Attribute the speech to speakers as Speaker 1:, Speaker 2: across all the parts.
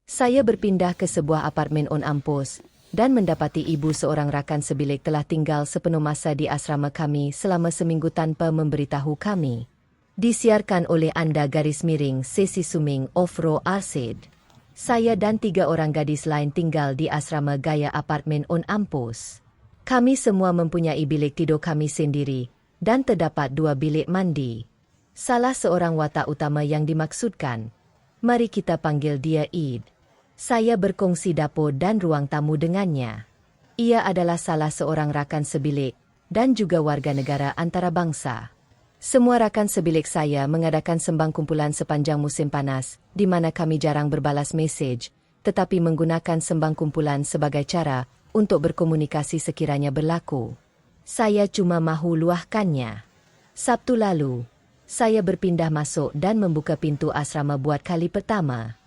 Speaker 1: Saya berpindah ke sebuah apartemen on kampus dan mendapati ibu seorang rakan sebilik telah tinggal sepenuh masa di asrama kami selama seminggu tanpa memberitahu kami. Disiarkan oleh Anda _Sesi Suming Ofro Arsid. Saya dan 3 orang gadis lain tinggal di asrama gaya apartemen on kampus. Kami semua mempunyai bilik tidur kami sendiri dan terdapat 2 bilik mandi. Salah seorang watak utama yang dimaksudkan. Mari kita panggil dia Id. Saya berkongsi dapur dan ruang tamu dengannya. Ia adalah salah seorang rakan sebilik dan juga warga negara antarabangsa. Semua rakan sebilik saya mengadakan sembang kumpulan sepanjang musim panas, di mana kami jarang berbalas mesej, tetapi menggunakan sembang kumpulan sebagai cara untuk berkomunikasi sekiranya berlaku. Saya cuma mahu luahkannya. Sabtu lalu, saya berpindah masuk dan membuka pintu asrama buat kali pertama.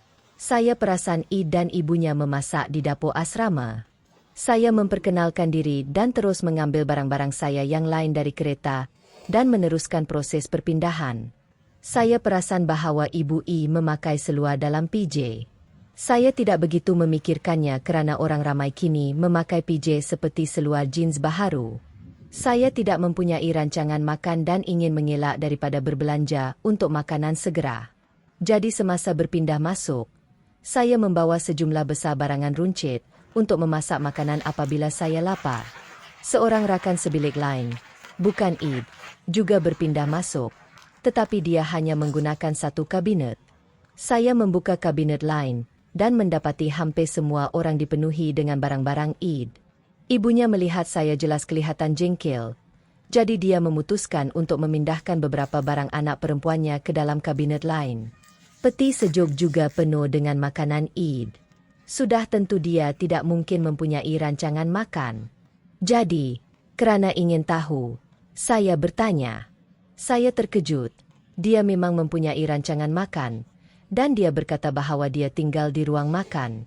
Speaker 1: Saya perasan Id dan ibunya memasak di dapur asrama. Saya memperkenalkan diri dan terus mengambil barang-barang saya yang lain dari kereta dan meneruskan proses perpindahan. Saya perasan bahawa Ibu I memakai seluar dalam PJ. Saya tidak begitu memikirkannya kerana orang ramai kini memakai PJ seperti seluar jeans baharu. Saya tidak mempunyai rancangan makan dan ingin mengelak daripada berbelanja untuk makanan segera. Jadi semasa berpindah masuk, saya membawa sejumlah besar barangan runcit untuk memasak makanan apabila saya lapar. Seorang rakan sebilik lain, bukan Id, juga berpindah masuk, tetapi dia hanya menggunakan satu kabinet. Saya membuka kabinet lain dan mendapati hampir semua orang dipenuhi dengan barang-barang Id. Ibunya melihat saya jelas kelihatan jengkel, jadi dia memutuskan untuk memindahkan beberapa barang anak perempuannya ke dalam kabinet lain. Peti sejuk juga penuh dengan makanan Id. Sudah tentu dia tidak mungkin mempunyai rancangan makan. Jadi, kerana ingin tahu, saya bertanya. Saya terkejut. Dia memang mempunyai rancangan makan, dan dia berkata bahawa dia tinggal di ruang makan.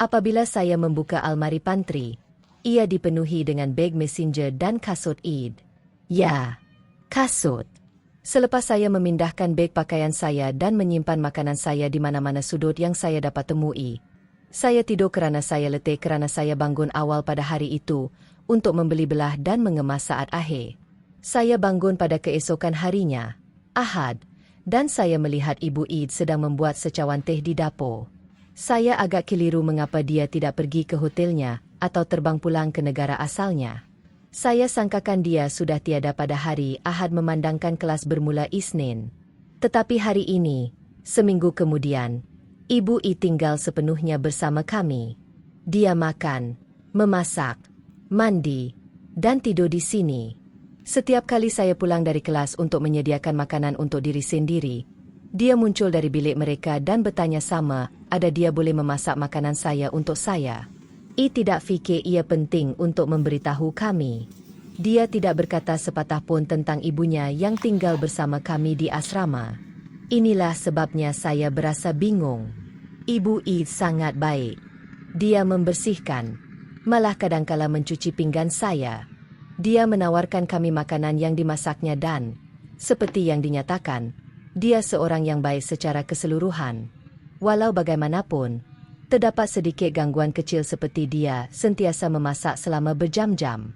Speaker 1: Apabila saya membuka almari pantry, ia dipenuhi dengan beg messenger dan kasut Id. Ya, kasut. Selepas saya memindahkan beg pakaian saya dan menyimpan makanan saya di mana-mana sudut yang saya dapat temui, saya tidur kerana saya letih kerana saya bangun awal pada hari itu untuk membeli belah dan mengemas saat akhir. Saya bangun pada keesokan harinya, Ahad, dan saya melihat Ibu Id sedang membuat secawan teh di dapur. Saya agak keliru mengapa dia tidak pergi ke hotelnya atau terbang pulang ke negara asalnya. Saya sangkakan dia sudah tiada pada hari Ahad memandangkan kelas bermula Isnin. Tetapi hari ini, seminggu kemudian, Ibu I tinggal sepenuhnya bersama kami. Dia makan, memasak, mandi, dan tidur di sini. Setiap kali saya pulang dari kelas untuk menyediakan makanan untuk diri sendiri, dia muncul dari bilik mereka dan bertanya sama ada dia boleh memasak makanan saya untuk saya. I tidak fikir ia penting untuk memberitahu kami. Dia tidak berkata sepatah pun tentang ibunya yang tinggal bersama kami di asrama. Inilah sebabnya saya berasa bingung. Ibu I sangat baik. Dia membersihkan, malah kadangkala mencuci pinggan saya. Dia menawarkan kami makanan yang dimasaknya dan, seperti yang dinyatakan, dia seorang yang baik secara keseluruhan. Walau bagaimanapun, terdapat sedikit gangguan kecil seperti dia sentiasa memasak selama berjam-jam.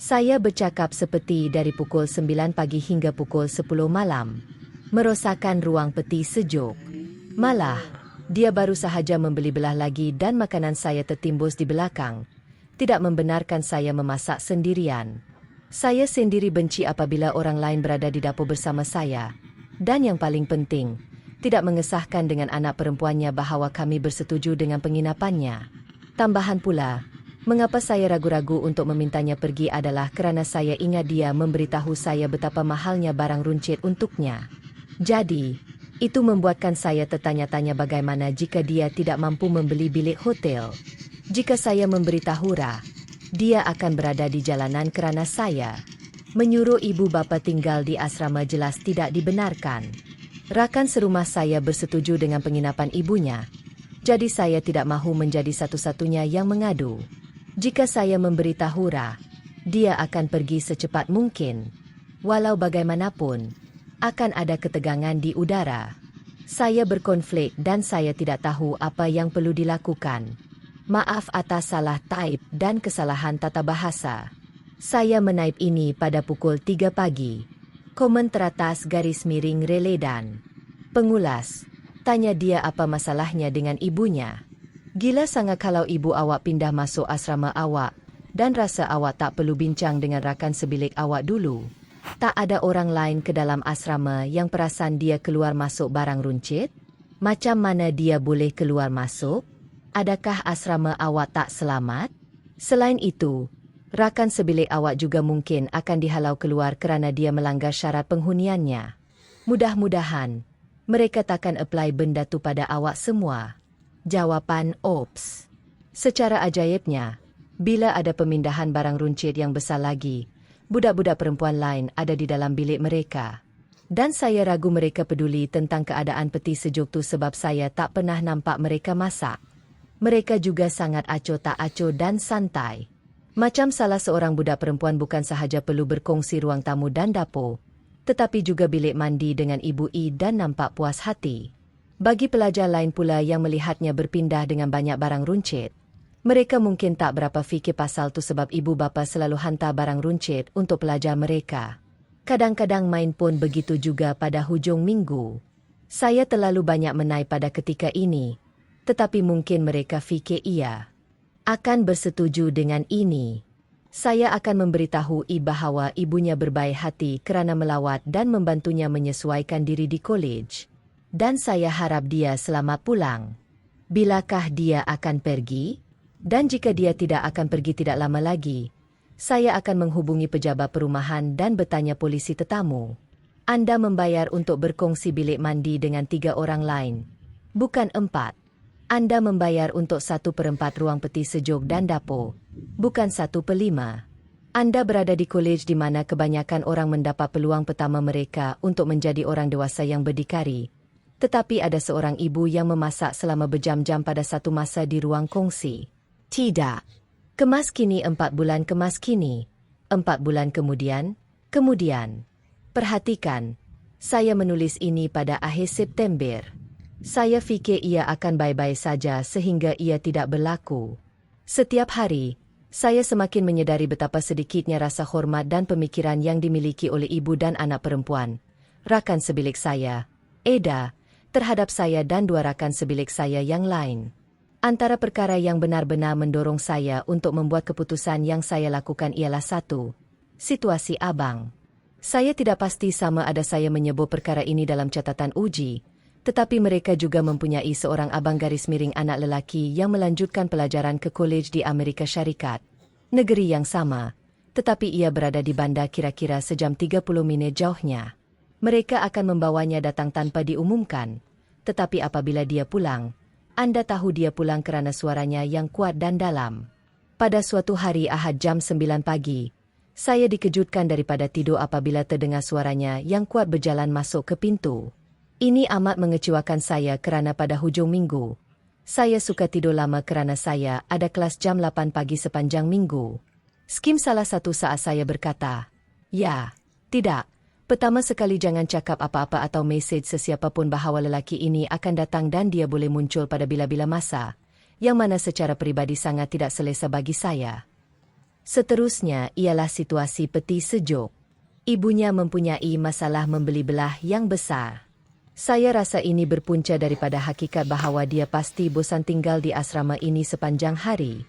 Speaker 1: Saya bercakap seperti dari pukul 9 pagi hingga pukul 10 malam. Merosakan ruang peti sejuk. Malah, dia baru sahaja membeli belah lagi dan makanan saya tertimbus di belakang. Tidak membenarkan saya memasak sendirian. Saya sendiri benci apabila orang lain berada di dapur bersama saya. Dan yang paling penting, tidak mengesahkan dengan anak perempuannya bahawa kami bersetuju dengan penginapannya. Tambahan pula, mengapa saya ragu-ragu untuk memintanya pergi adalah kerana saya ingat dia memberitahu saya betapa mahalnya barang runcit untuknya. Jadi, itu membuatkan saya tertanya-tanya bagaimana jika dia tidak mampu membeli bilik hotel. Jika saya memberitahu Ra, dia akan berada di jalanan kerana saya. Menyuruh ibu bapa tinggal di asrama jelas tidak dibenarkan. Rakan serumah saya bersetuju dengan penginapan ibunya, jadi saya tidak mahu menjadi satu-satunya yang mengadu. Jika saya memberitahu Ra, dia akan pergi secepat mungkin. Walau bagaimanapun, akan ada ketegangan di udara. Saya berkonflik dan saya tidak tahu apa yang perlu dilakukan. Maaf atas salah type dan kesalahan tata bahasa. Saya menaip ini pada pukul 3 pagi. Komen teratas garis miring Reledan. Pengulas. Tanya dia apa masalahnya dengan ibunya. Gila sangat kalau ibu awak pindah masuk asrama awak dan rasa awak tak perlu bincang dengan rakan sebilik awak dulu. Tak ada orang lain ke dalam asrama yang perasan dia keluar masuk barang runcit? Macam mana dia boleh keluar masuk? Adakah asrama awak tak selamat? Selain itu, rakan sebilik awak juga mungkin akan dihalau keluar kerana dia melanggar syarat penghuniannya. Mudah-mudahan, mereka takkan apply benda tu pada awak semua. Jawapan Ops. Secara ajaibnya, bila ada pemindahan barang runcit yang besar lagi, budak-budak perempuan lain ada di dalam bilik mereka. Dan saya ragu mereka peduli tentang keadaan peti sejuk tu sebab saya tak pernah nampak mereka masak. Mereka juga sangat acuh tak acuh dan santai. Macam salah seorang budak perempuan bukan sahaja perlu berkongsi ruang tamu dan dapur, tetapi juga bilik mandi dengan Ibu I dan nampak puas hati. Bagi pelajar lain pula yang melihatnya berpindah dengan banyak barang runcit, mereka mungkin tak berapa fikir pasal tu sebab ibu bapa selalu hantar barang runcit untuk pelajar mereka. Kadang-kadang main pun begitu juga pada hujung minggu. Saya terlalu banyak menaip pada ketika ini, tetapi mungkin mereka fikir ia akan bersetuju dengan ini. Saya akan memberitahu I bahawa ibunya berbaik hati kerana melawat dan membantunya menyesuaikan diri di kolej. Dan saya harap dia selamat pulang. Bilakah dia akan pergi? Dan jika dia tidak akan pergi tidak lama lagi, saya akan menghubungi pejabat perumahan dan bertanya polisi tetamu. Anda membayar untuk berkongsi bilik mandi dengan 3 orang lain, bukan 4. Anda membayar untuk 1/4 ruang peti sejuk dan dapur, bukan 1/5. Anda berada di kolej di mana kebanyakan orang mendapat peluang pertama mereka untuk menjadi orang dewasa yang berdikari. Tetapi ada seorang ibu yang memasak selama berjam-jam pada satu masa di ruang kongsi. Tidak. Kemas kini 4 bulan kemas kini. 4 bulan kemudian. Perhatikan, saya menulis ini pada akhir September. Saya fikir ia akan baik-baik saja sehingga ia tidak berlaku. Setiap hari, saya semakin menyedari betapa sedikitnya rasa hormat dan pemikiran yang dimiliki oleh ibu dan anak perempuan, rakan sebilik saya, Eda, terhadap saya dan 2 rakan sebilik saya yang lain. Antara perkara yang benar-benar mendorong saya untuk membuat keputusan yang saya lakukan ialah 1. Situasi abang. Saya tidak pasti sama ada saya menyebut perkara ini dalam catatan uji, tetapi mereka juga mempunyai seorang abang garis miring anak lelaki yang melanjutkan pelajaran ke kolej di Amerika Syarikat. Negeri yang sama, tetapi ia berada di bandar kira-kira sejam 30 minit jauhnya. Mereka akan membawanya datang tanpa diumumkan, tetapi apabila dia pulang, Anda tahu dia pulang kerana suaranya yang kuat dan dalam. Pada suatu hari Ahad jam 9 pagi, saya dikejutkan daripada tidur apabila terdengar suaranya yang kuat berjalan masuk ke pintu. Ini amat mengecewakan saya kerana pada hujung minggu, saya suka tidur lama kerana saya ada kelas jam 8 pagi sepanjang minggu. Skim salah satu saat saya berkata, "Ya, tidak. Pertama sekali jangan cakap apa-apa atau mesej sesiapa pun bahawa lelaki ini akan datang dan dia boleh muncul pada bila-bila masa, yang mana secara peribadi sangat tidak selesa bagi saya." Seterusnya ialah situasi peti sejuk. Ibunya mempunyai masalah membeli belah yang besar. Saya rasa ini berpunca daripada hakikat bahawa dia pasti bosan tinggal di asrama ini sepanjang hari.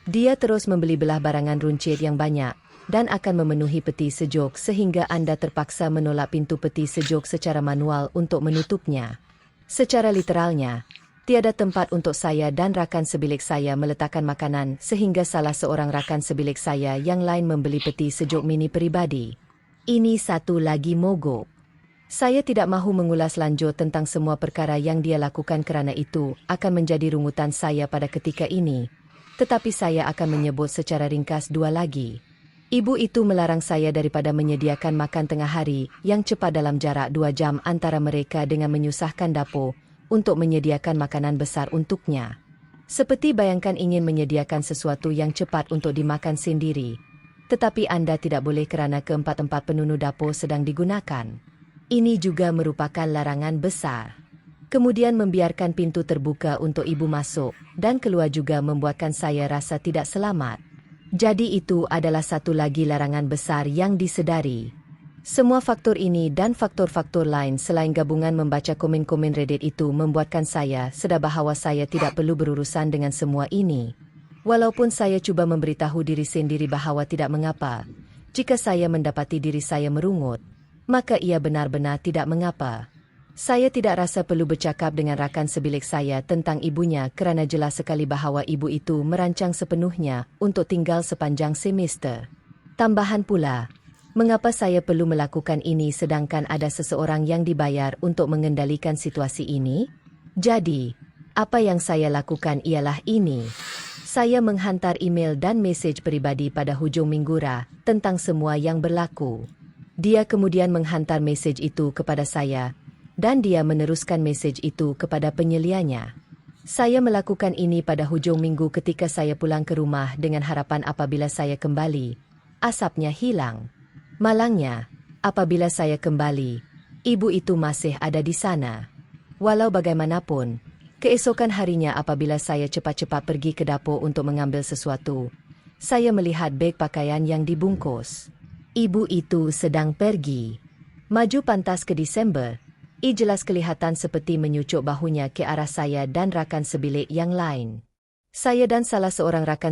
Speaker 1: Dia terus membeli belah barangan runcit yang banyak dan akan memenuhi peti sejuk sehingga Anda terpaksa menolak pintu peti sejuk secara manual untuk menutupnya. Secara literalnya, tiada tempat untuk saya dan rakan sebilik saya meletakkan makanan sehingga salah seorang rakan sebilik saya yang lain membeli peti sejuk mini peribadi. Ini satu lagi mogok. Saya tidak mahu mengulas lanjut tentang semua perkara yang dia lakukan kerana itu akan menjadi rungutan saya pada ketika ini. Tetapi saya akan menyebut secara ringkas 2 lagi. Ibu itu melarang saya daripada menyediakan makan tengah hari yang cepat dalam jarak 2 jam antara mereka dengan menyusahkan dapur untuk menyediakan makanan besar untuknya. Seperti bayangkan ingin menyediakan sesuatu yang cepat untuk dimakan sendiri. Tetapi Anda tidak boleh kerana keempat-empat penunuh dapur sedang digunakan. Ini juga merupakan larangan besar. Kemudian membiarkan pintu terbuka untuk ibu masuk dan keluar juga membuatkan saya rasa tidak selamat. Jadi itu adalah satu lagi larangan besar yang disedari. Semua faktor ini dan faktor-faktor lain selain gabungan membaca komen-komen Reddit itu membuatkan saya sedar bahawa saya tidak perlu berurusan dengan semua ini. Walaupun saya cuba memberitahu diri sendiri bahawa tidak mengapa, jika saya mendapati diri saya merungut, maka ia benar-benar tidak mengapa. Saya tidak rasa perlu bercakap dengan rakan sebilik saya tentang ibunya kerana jelas sekali bahawa ibu itu merancang sepenuhnya untuk tinggal sepanjang semester. Tambahan pula, mengapa saya perlu melakukan ini sedangkan ada seseorang yang dibayar untuk mengendalikan situasi ini? Jadi, apa yang saya lakukan ialah ini. Saya menghantar email dan mesej peribadi pada hujung minggu tentang semua yang berlaku. Dia kemudian menghantar mesej itu kepada saya, dan dia meneruskan mesej itu kepada penyelianya. Saya melakukan ini pada hujung minggu ketika saya pulang ke rumah dengan harapan apabila saya kembali, asapnya hilang. Malangnya, apabila saya kembali, ibu itu masih ada di sana. Walau bagaimanapun, keesokan harinya apabila saya cepat-cepat pergi ke dapur untuk mengambil sesuatu, saya melihat beg pakaian yang dibungkus. Ibu itu sedang pergi. Maju pantas ke Desember. Jelas kelihatan seperti menyucuk bahunya ke arah saya dan rakan sebilik yang lain. Saya dan salah seorang rakan